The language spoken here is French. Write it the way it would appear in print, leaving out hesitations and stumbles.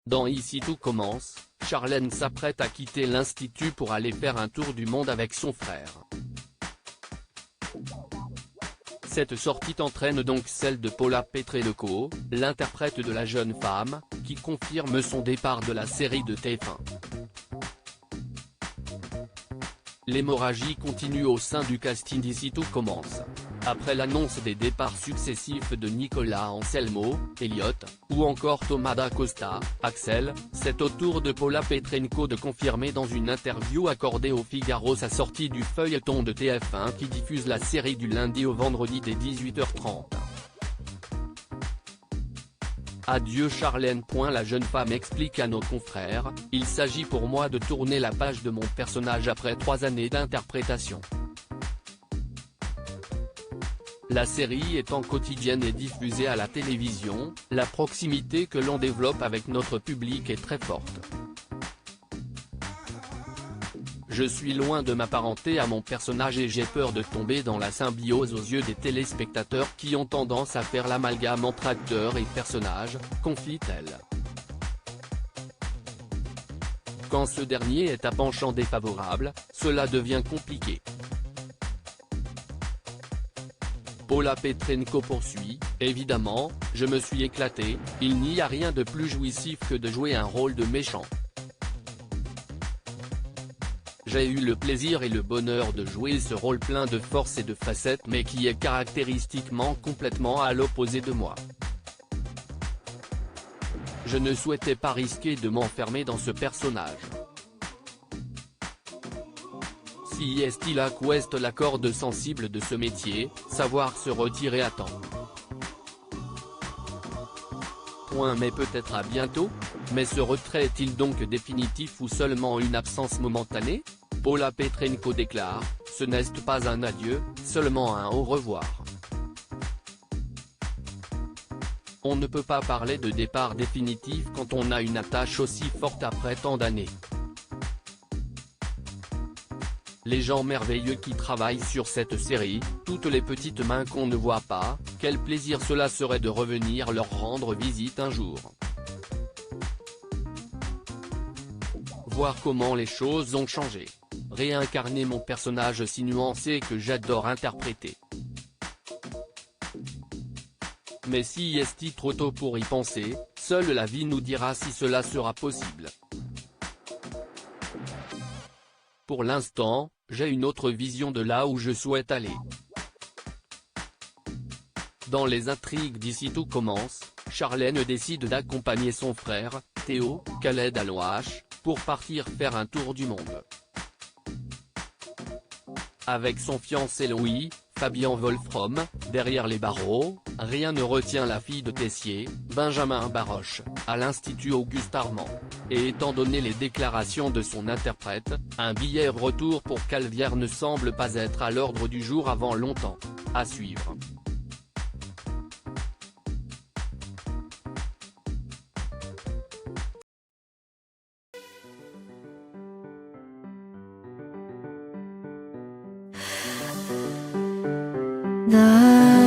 Dans Ici tout commence, Charlène s'apprête à quitter l'Institut pour aller faire un tour du monde avec son frère. Cette sortie entraîne donc celle de Paula Petrenko, l'interprète de la jeune femme, qui confirme son départ de la série de TF1. L'hémorragie continue au sein du casting d'Ici tout commence. Après l'annonce des départs successifs de Nicolas Anselmo, Elliot, ou encore Thomas Dacosta, Axel, c'est au tour de Paula Petrenko de confirmer dans une interview accordée au Figaro sa sortie du feuilleton de TF1 qui diffuse la série du lundi au vendredi dès 18h30. Adieu Charlène. La jeune femme explique à nos confrères, il s'agit pour moi de tourner la page de mon personnage après 3 années d'interprétation. La série étant quotidienne et diffusée à la télévision, la proximité que l'on développe avec notre public est très forte. Je suis loin de m'apparenter à mon personnage et j'ai peur de tomber dans la symbiose aux yeux des téléspectateurs qui ont tendance à faire l'amalgame entre acteur et personnage, confie-t-elle. Quand ce dernier est à penchant défavorable, cela devient compliqué. Paula Petrenko poursuit, évidemment, je me suis éclaté, il n'y a rien de plus jouissif que de jouer un rôle de méchant. J'ai eu le plaisir et le bonheur de jouer ce rôle plein de force et de facettes mais qui est caractéristiquement complètement à l'opposé de moi. Je ne souhaitais pas risquer de m'enfermer dans ce personnage. Si est-il la quest la corde sensible de ce métier, savoir se retirer à temps. Mais peut-être à bientôt, mais ce retrait est-il donc définitif ou seulement une absence momentanée? Paula Petrenko déclare, ce n'est pas un adieu, seulement un au revoir. On ne peut pas parler de départ définitif quand on a une attache aussi forte après tant d'années. Les gens merveilleux qui travaillent sur cette série, toutes les petites mains qu'on ne voit pas, quel plaisir cela serait de revenir leur rendre visite un jour. Voir comment les choses ont changé. Réincarner mon personnage si nuancé que j'adore interpréter. Mais si est-il trop tôt pour y penser, seule la vie nous dira si cela sera possible. Pour l'instant, j'ai une autre vision de là où je souhaite aller. Dans les intrigues d'Ici tout commence, Charlène décide d'accompagner son frère, Théo, Khaled Alouache, pour partir faire un tour du monde. Avec son fiancé Louis, Fabien Wolfrom, derrière les barreaux, rien ne retient la fille de Tessier, Benjamin Baroche, à l'Institut Auguste Armand. Et étant donné les déclarations de son interprète, un billet retour pour Calvière ne semble pas être à l'ordre du jour avant longtemps. À suivre. 나